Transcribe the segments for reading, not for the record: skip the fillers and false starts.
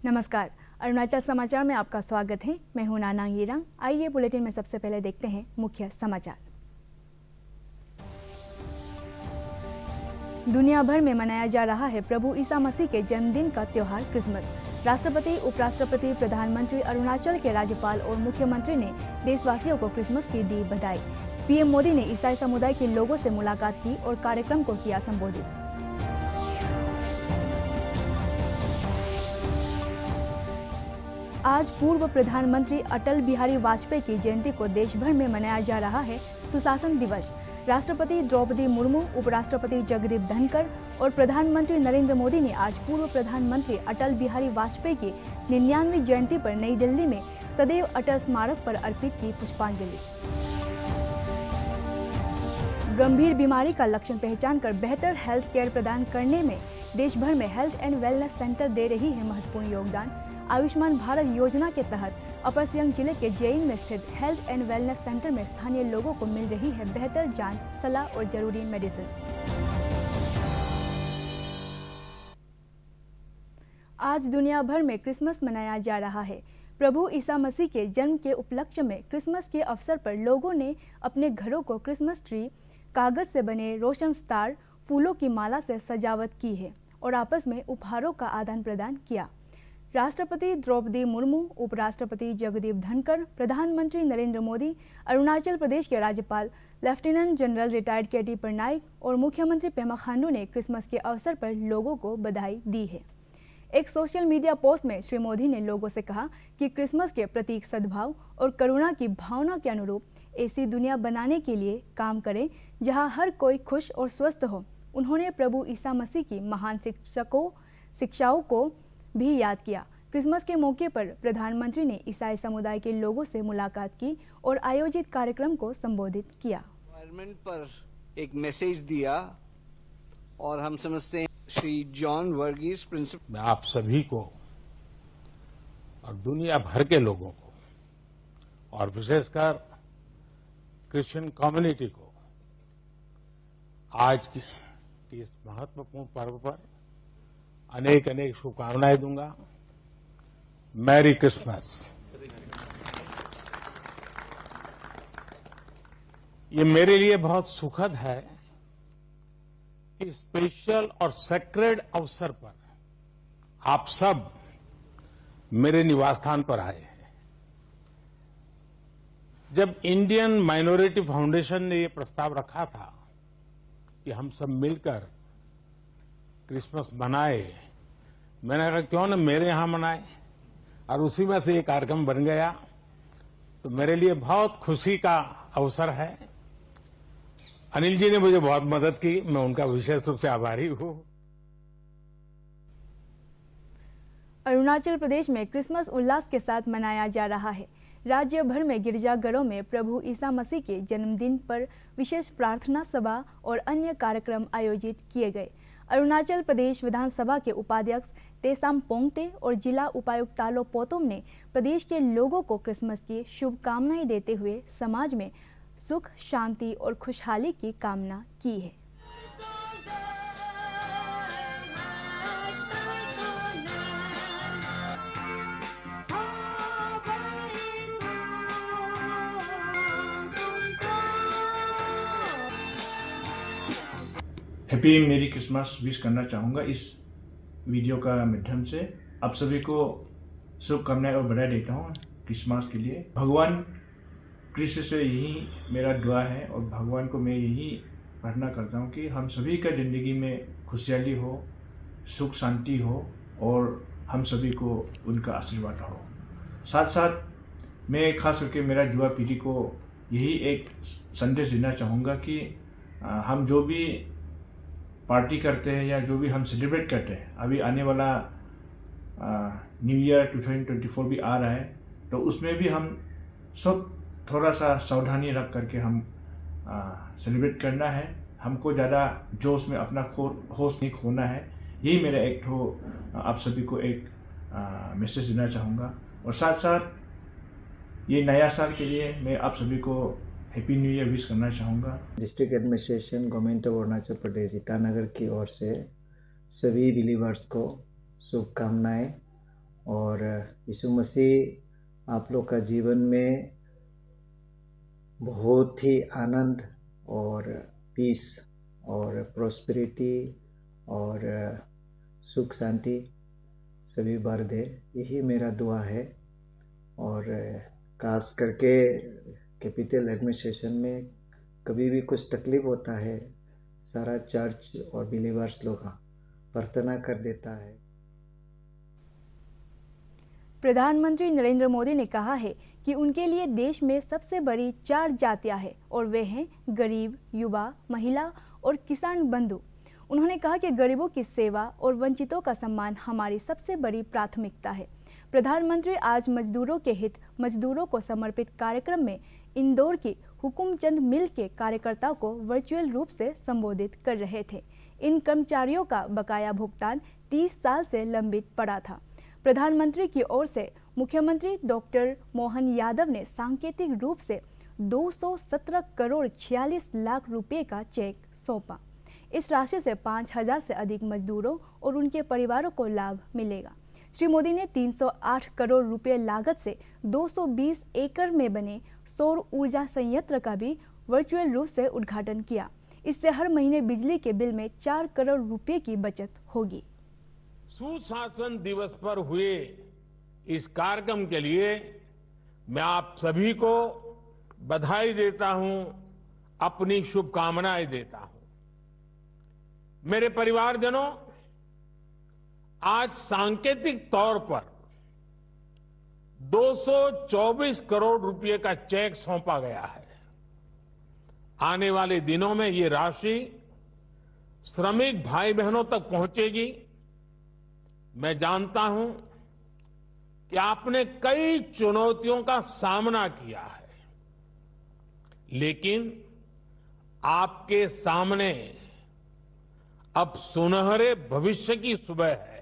नमस्कार, अरुणाचल समाचार में आपका स्वागत है। मैं हूं नानांग येरांग। आइए बुलेटिन में सबसे पहले देखते हैं मुख्य समाचार। दुनिया भर में मनाया जा रहा है प्रभु ईसा मसीह के जन्मदिन का त्योहार क्रिसमस। राष्ट्रपति, उपराष्ट्रपति, प्रधानमंत्री, अरुणाचल के राज्यपाल और मुख्यमंत्री ने देशवासियों को क्रिसमस की दी बधाई। पीएम मोदी ने ईसाई समुदाय के लोगों से मुलाकात की और कार्यक्रम को किया संबोधित। आज पूर्व प्रधानमंत्री अटल बिहारी वाजपेयी की जयंती को देश भर में मनाया जा रहा है सुशासन दिवस। राष्ट्रपति द्रौपदी मुर्मू, उपराष्ट्रपति जगदीप धनखड़ और प्रधानमंत्री नरेंद्र मोदी ने आज पूर्व प्रधानमंत्री अटल बिहारी वाजपेयी की 99वीं जयंती पर नई दिल्ली में सदैव अटल स्मारक पर अर्पित की पुष्पांजलि। गंभीर बीमारी का लक्षण पहचान कर बेहतर हेल्थ केयर प्रदान करने में देश भर में हेल्थ एंड वेलनेस सेंटर दे रही है महत्वपूर्ण योगदान। आयुष्मान भारत योजना के तहत अपर सियांग जिले के जेइन में स्थित हेल्थ एंड वेलनेस सेंटर में स्थानीय लोगों को मिल रही है बेहतर जांच, सलाह और जरूरी मेडिसिन। आज दुनिया भर में क्रिसमस मनाया जा रहा है। प्रभु ईसा मसीह के जन्म के उपलक्ष्य में क्रिसमस के अवसर पर लोगों ने अपने घरों को क्रिसमस ट्री, कागज से बने रोशन स्टार, फूलों की माला से सजावट की है और आपस में उपहारों का आदान प्रदान किया। राष्ट्रपति द्रौपदी मुर्मू, उपराष्ट्रपति जगदीप धनखड़, प्रधानमंत्री नरेंद्र मोदी, अरुणाचल प्रदेश के राज्यपाल लेफ्टिनेंट जनरल रिटायर्ड केटी पटनायक और मुख्यमंत्री पेमा खांडू ने क्रिसमस के अवसर पर लोगों को बधाई दी है। एक सोशल मीडिया पोस्ट में श्री मोदी ने लोगों से कहा कि क्रिसमस के प्रतीक सद्भाव और करुणा की भावना के अनुरूप ऐसी दुनिया बनाने के लिए काम करें जहां हर कोई खुश और स्वस्थ हो। उन्होंने प्रभु ईसा मसीह की महान शिक्षाओं को भी याद किया। क्रिसमस के मौके पर प्रधानमंत्री ने ईसाई समुदाय के लोगों से मुलाकात की और आयोजित कार्यक्रम को संबोधित किया। एनवायरनमेंट पर एक मैसेज दिया और हम समझते हैं श्री जॉन वर्गीस प्रिंसिपल। मैं आप सभी को और दुनिया भर के लोगों को और विशेषकर क्रिश्चियन कम्युनिटी को आज की इस महत्वपूर्ण पर्व पर अनेक अनेक शुभकामनाएं दूंगा। Merry Christmas. ये मेरे लिए बहुत सुखद है कि स्पेशल और सेक्रेड अवसर पर आप सब मेरे निवास स्थान पर आए हैं। जब इंडियन माइनॉरिटी फाउंडेशन ने ये प्रस्ताव रखा था कि हम सब मिलकर क्रिसमस मनाए, मैंने कहा क्यों न मेरे यहां मनाए, और उसी में से ये कार्यक्रम बन गया। तो मेरे लिए बहुत खुशी का अवसर है। अनिल जी ने मुझे बहुत मदद की, मैं उनका विशेष रूप से आभारी हूं। अरुणाचल प्रदेश में क्रिसमस उल्लास के साथ मनाया जा रहा है। राज्य भर में गिरजाघरों में प्रभु ईसा मसीह के जन्मदिन पर विशेष प्रार्थना सभा और अन्य कार्यक्रम आयोजित किए गए। अरुणाचल प्रदेश विधानसभा के उपाध्यक्ष तेसाम पोंगते और जिला उपायुक्त तालो पोतोम ने प्रदेश के लोगों को क्रिसमस की शुभकामनाएं देते हुए समाज में सुख, शांति और खुशहाली की कामना की है। हैप्पी मेरी क्रिसमस विश करना चाहूँगा इस वीडियो का माध्यम से। आप सभी को शुभकामनाएं और बधाई देता हूँ क्रिसमस के लिए। भगवान कृष्ण से यही मेरा दुआ है और भगवान को मैं यही प्रार्थना करता हूँ कि हम सभी का ज़िंदगी में खुशहाली हो, सुख शांति हो और हम सभी को उनका आशीर्वाद हो। साथ साथ मैं खास करके मेरा युवा पीढ़ी को यही एक संदेश देना चाहूँगा कि हम जो भी पार्टी करते हैं या जो भी हम सेलिब्रेट करते हैं, अभी आने वाला न्यू ईयर 2024 भी आ रहा है, तो उसमें भी हम सब थोड़ा सा सावधानी रख करके हम सेलिब्रेट करना है। हमको ज़्यादा जोश में अपना होश नहीं खोना है। यही मेरा एक तो आप सभी को एक मैसेज देना चाहूँगा। और साथ साथ ये नया साल के लिए मैं आप सभी को हैप्पी न्यू ईयर विश करना चाहूँगा। District administration government of Arunachal Pradesh Itanagar की ओर से सभी बिलीवर्स को शुभकामनाएं और यीशु मसीह आप लोग का जीवन में बहुत ही आनंद और पीस और प्रॉस्पेरिटी और सुख शांति सभी भर दे, यही मेरा दुआ है। और खास करके कैपिटल एडमिनिस्ट्रेशन में कभी भी कुछ तकलीफ होता है, सारा चर्च और बिलीवर्स लोग प्रार्थना कर देता है। प्रधानमंत्री नरेंद्र मोदी ने कहा है कि उनके लिए देश में सबसे बड़ी 4 जातियां हैं और वे हैं गरीब, युवा, महिला और किसान बंधु। उन्होंने कहा कि गरीबों की सेवा और वंचितों का सम्मान हमारी सबसे बड़ी प्राथमिकता है। प्रधानमंत्री आज मजदूरों के हित मजदूरों को समर्पित कार्यक्रम में इंदौर की हुकुमचंद मिल के कार्यकर्ताओं को वर्चुअल रूप से संबोधित कर रहे थे। इन कर्मचारियों का बकाया भुगतान 30 साल से लंबित पड़ा था। प्रधानमंत्री की ओर से मुख्यमंत्री डॉक्टर मोहन यादव ने सांकेतिक रूप से 217 करोड़ 46 लाख रुपए का चेक सौंपा। इस राशि से 5,000 से अधिक मजदूरों और उनके परिवारों को लाभ मिलेगा। श्री मोदी ने 308 करोड़ रुपए लागत से 220 एकड़ में बने सौर ऊर्जा संयंत्र का भी वर्चुअल रूप से उद्घाटन किया। इससे हर महीने बिजली के बिल में 4 करोड़ रुपए की बचत होगी। सुशासन दिवस पर हुए इस कार्यक्रम के लिए मैं आप सभी को बधाई देता हूं, अपनी शुभकामनाएं देता हूं। मेरे परिवारजनों, आज सांकेतिक तौर पर 224 करोड़ रुपए का चेक सौंपा गया है। आने वाले दिनों में ये राशि श्रमिक भाई बहनों तक पहुंचेगी। मैं जानता हूं कि आपने कई चुनौतियों का सामना किया है, लेकिन आपके सामने अब सुनहरे भविष्य की सुबह है।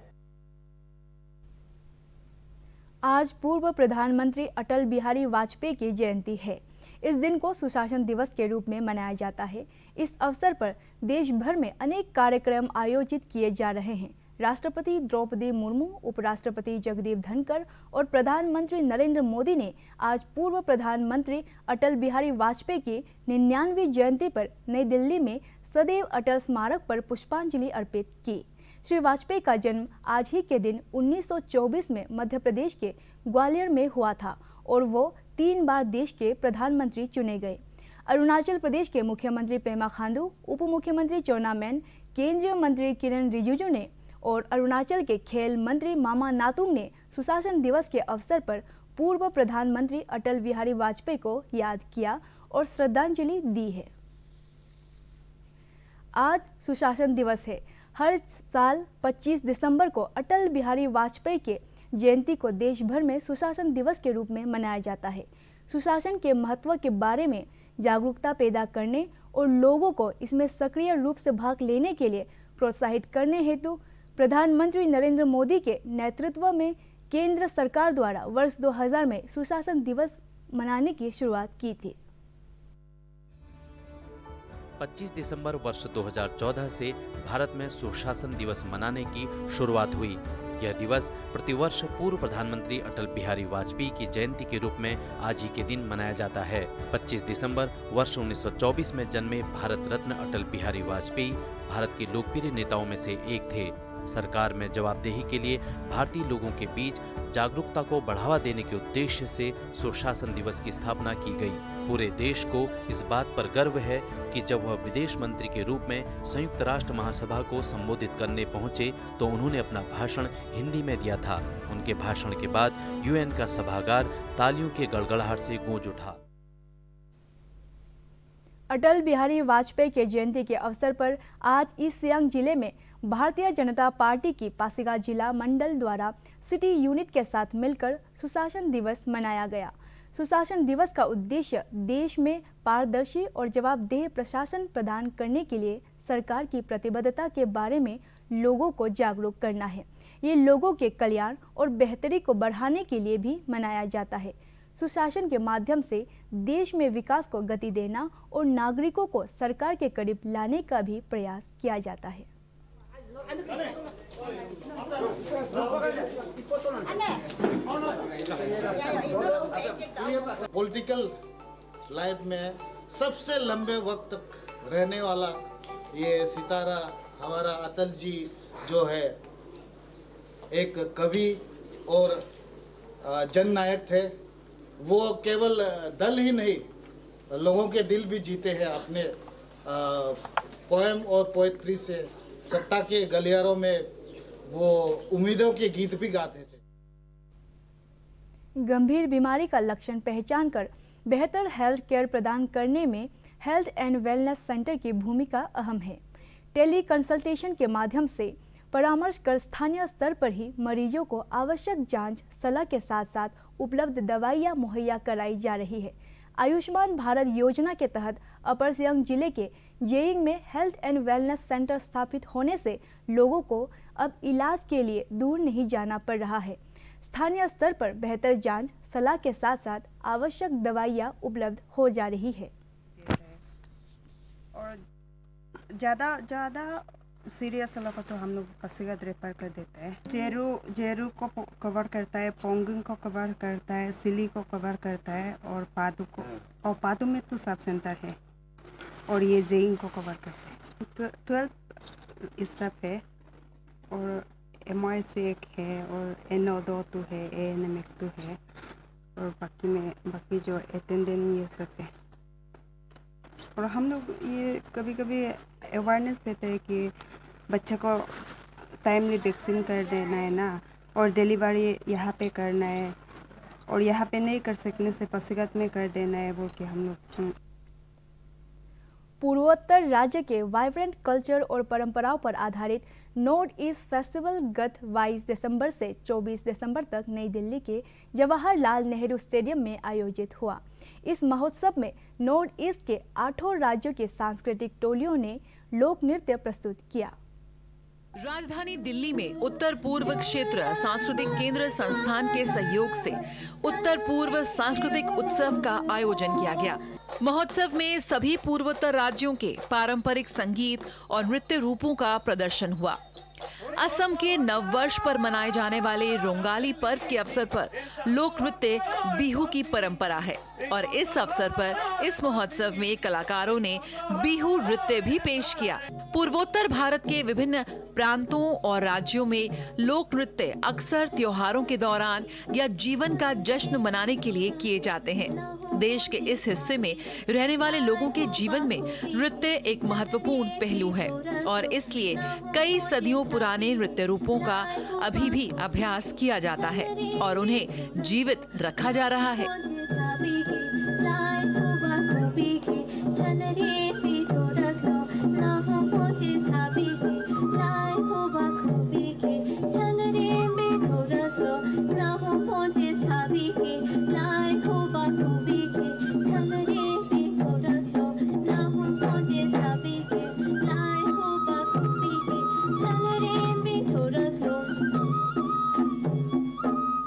आज पूर्व प्रधानमंत्री अटल बिहारी वाजपेयी की जयंती है। इस दिन को सुशासन दिवस के रूप में मनाया जाता है। इस अवसर पर देश भर में अनेक कार्यक्रम आयोजित किए जा रहे हैं। राष्ट्रपति द्रौपदी मुर्मू, उपराष्ट्रपति जगदीप धनखड़ और प्रधानमंत्री नरेंद्र मोदी ने आज पूर्व प्रधानमंत्री अटल बिहारी वाजपेयी की 99वीं जयंती पर नई दिल्ली में सदैव अटल स्मारक पर पुष्पांजलि अर्पित की। श्री वाजपेयी का जन्म आज ही के दिन 1924 में मध्य प्रदेश के ग्वालियर में हुआ था और वो 3 बार देश के प्रधानमंत्री चुने गए। अरुणाचल प्रदेश के मुख्यमंत्री पेमा खांडू, उप मुख्यमंत्री चाउना मेन, केंद्रीय मंत्री किरण रिजिजू ने और अरुणाचल के खेल मंत्री मामा नातुंग ने सुशासन दिवस के अवसर पर पूर्व प्रधानमंत्री अटल बिहारी वाजपेयी को याद किया और श्रद्धांजलि दी है। आज सुशासन दिवस है। हर साल 25 दिसंबर को अटल बिहारी वाजपेयी के जयंती को देश भर में सुशासन दिवस के रूप में मनाया जाता है। सुशासन के महत्व के बारे में जागरूकता पैदा करने और लोगों को इसमें सक्रिय रूप से भाग लेने के लिए प्रोत्साहित करने हेतु प्रधानमंत्री नरेंद्र मोदी के नेतृत्व में केंद्र सरकार द्वारा वर्ष 2000 में सुशासन दिवस मनाने की शुरुआत की थी। 25 दिसंबर वर्ष 2014 से भारत में सुशासन दिवस मनाने की शुरुआत हुई। यह दिवस प्रतिवर्ष पूर्व प्रधानमंत्री अटल बिहारी वाजपेयी की जयंती के रूप में आज ही के दिन मनाया जाता है। 25 दिसंबर वर्ष 1924 में जन्मे भारत रत्न अटल बिहारी वाजपेयी भारत के लोकप्रिय नेताओं में से एक थे। सरकार में जवाबदेही के लिए भारतीय लोगों के बीच जागरूकता को बढ़ावा देने के उद्देश्य से सुशासन दिवस की स्थापना की गई। पूरे देश को इस बात पर गर्व है कि जब वह विदेश मंत्री के रूप में संयुक्त राष्ट्र महासभा को संबोधित करने पहुंचे तो उन्होंने अपना भाषण हिंदी में दिया था। उनके भाषण के बाद यूएन का सभागार तालियों के गड़गड़ाहट से गूंज उठा। अटल बिहारी वाजपेयी के जयंती के अवसर पर आज ईस्ट सियांग जिले में भारतीय जनता पार्टी की पासीघाट जिला मंडल द्वारा सिटी यूनिट के साथ मिलकर सुशासन दिवस मनाया गया। सुशासन दिवस का उद्देश्य देश में पारदर्शी और जवाबदेह प्रशासन प्रदान करने के लिए सरकार की प्रतिबद्धता के बारे में लोगों को जागरूक करना है। ये लोगों के कल्याण और बेहतरी को बढ़ाने के लिए भी मनाया जाता है। सुशासन के माध्यम से देश में विकास को गति देना और नागरिकों को सरकार के करीब लाने का भी प्रयास किया जाता है। पॉलिटिकल लाइफ में सबसे लंबे वक्त तक रहने वाला ये सितारा हमारा अटल जी जो है एक कवि और जननायक थे। वो केवल दल ही नहीं लोगों के दिल भी जीते हैं अपने पोएम और पोएट्री से। सत्ता के गलियारों में वो उम्मीदों के गीत भी गाते थे। गंभीर बीमारी का लक्षण पहचान कर बेहतर हेल्थ केयर प्रदान करने में हेल्थ एंड वेलनेस सेंटर की भूमिका अहम है। टेली कंसल्टेशन के माध्यम से परामर्श कर स्थानीय स्तर पर ही मरीजों को आवश्यक जांच सलाह के साथ साथ उपलब्ध दवाइयां मुहैया कराई जा रही है। आयुष्मान भारत योजना के तहत अपर सियांग जिले के जेइंग में हेल्थ एंड वेलनेस सेंटर स्थापित होने से लोगों को अब इलाज के लिए दूर नहीं जाना पड़ रहा है। स्थानीय स्तर पर बेहतर जांच सलाह के साथ साथ आवश्यक दवाइयां उपलब्ध हो जा रही है। और ज़्यादा सीरियस लगा तो हम लोग पासीघाट रेफर कर देते हैं। जेरू को कवर करता है, पोंगिंग को कवर करता है, सिली को कवर करता है और पादू में तो सब सेंटर है और ये जेइंग को कवर करता है। 12 स्टाफ है और MIS एक है और NO2 है, ANM 2 है और बाकी जो अटेंडेंट ये सब है। और हम लोग ये कभी कभी अवेयरनेस देते हैं कि बच्चे को टाइमली वैक्सीन कर देना है ना, और डिलीवरी यहाँ पे करना है और यहाँ पे नहीं कर सकने से पासीघाट में कर देना है बोल के हम लोग। पूर्वोत्तर राज्य के वाइब्रेंट कल्चर और परंपराओं पर आधारित नॉर्थ ईस्ट फेस्टिवल गत 22 दिसंबर से 24 दिसंबर तक नई दिल्ली के जवाहरलाल नेहरू स्टेडियम में आयोजित हुआ। इस महोत्सव में नॉर्थ ईस्ट के 8 राज्यों की सांस्कृतिक टोलियों ने लोक नृत्य प्रस्तुत किया। राजधानी दिल्ली में उत्तर पूर्व क्षेत्र सांस्कृतिक केंद्र संस्थान के सहयोग से उत्तर पूर्व सांस्कृतिक उत्सव का आयोजन किया गया। महोत्सव में सभी पूर्वोत्तर राज्यों के पारंपरिक संगीत और नृत्य रूपों का प्रदर्शन हुआ। असम के नववर्ष पर मनाए जाने वाले रोंगाली पर्व के अवसर पर लोक नृत्य बिहू की परंपरा है और इस अवसर पर इस महोत्सव में कलाकारों ने बिहू नृत्य भी पेश किया। पूर्वोत्तर भारत के विभिन्न प्रांतों और राज्यों में लोक नृत्य अक्सर त्योहारों के दौरान या जीवन का जश्न मनाने के लिए किए जाते हैं। देश के इस हिस्से में रहने वाले लोगों के जीवन में नृत्य एक महत्वपूर्ण पहलू है और इसलिए कई सदियों पुराने नृत्य रूपों का अभी भी अभ्यास किया जाता है और उन्हें जीवित रखा जा रहा है।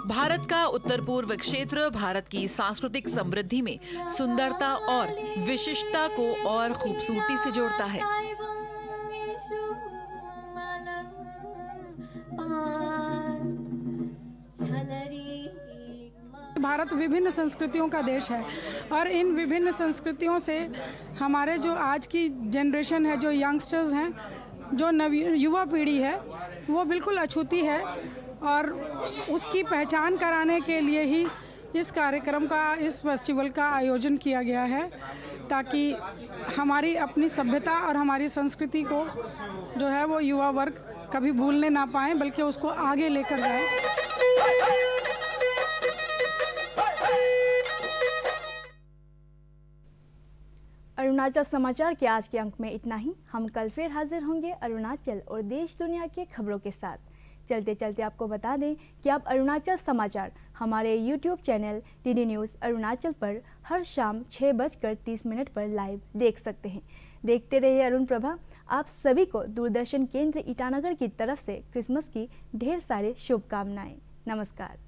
भारत का उत्तर पूर्व क्षेत्र भारत की सांस्कृतिक समृद्धि में सुंदरता और विशिष्टता को और खूबसूरती से जोड़ता है। भारत विभिन्न संस्कृतियों का देश है और इन विभिन्न संस्कृतियों से हमारे जो आज की जनरेशन है, जो यंगस्टर्स हैं, जो युवा पीढ़ी है, वो बिल्कुल अछूती है और उसकी पहचान कराने के लिए ही इस कार्यक्रम का, इस फेस्टिवल का आयोजन किया गया है ताकि हमारी अपनी सभ्यता और हमारी संस्कृति को जो है वो युवा वर्ग कभी भूलने ना पाए बल्कि उसको आगे लेकर जाए। अरुणाचल समाचार के आज के अंक में इतना ही। हम कल फिर हाजिर होंगे अरुणाचल और देश दुनिया के खबरों के साथ। चलते चलते आपको बता दें कि आप अरुणाचल समाचार हमारे YouTube channel DD news Arunachal पर हर शाम 6:30 पर लाइव देख सकते हैं। देखते रहिए अरुण प्रभा। आप सभी को दूरदर्शन केंद्र ईटानगर की तरफ से क्रिसमस की ढेर सारी शुभकामनाएं। नमस्कार।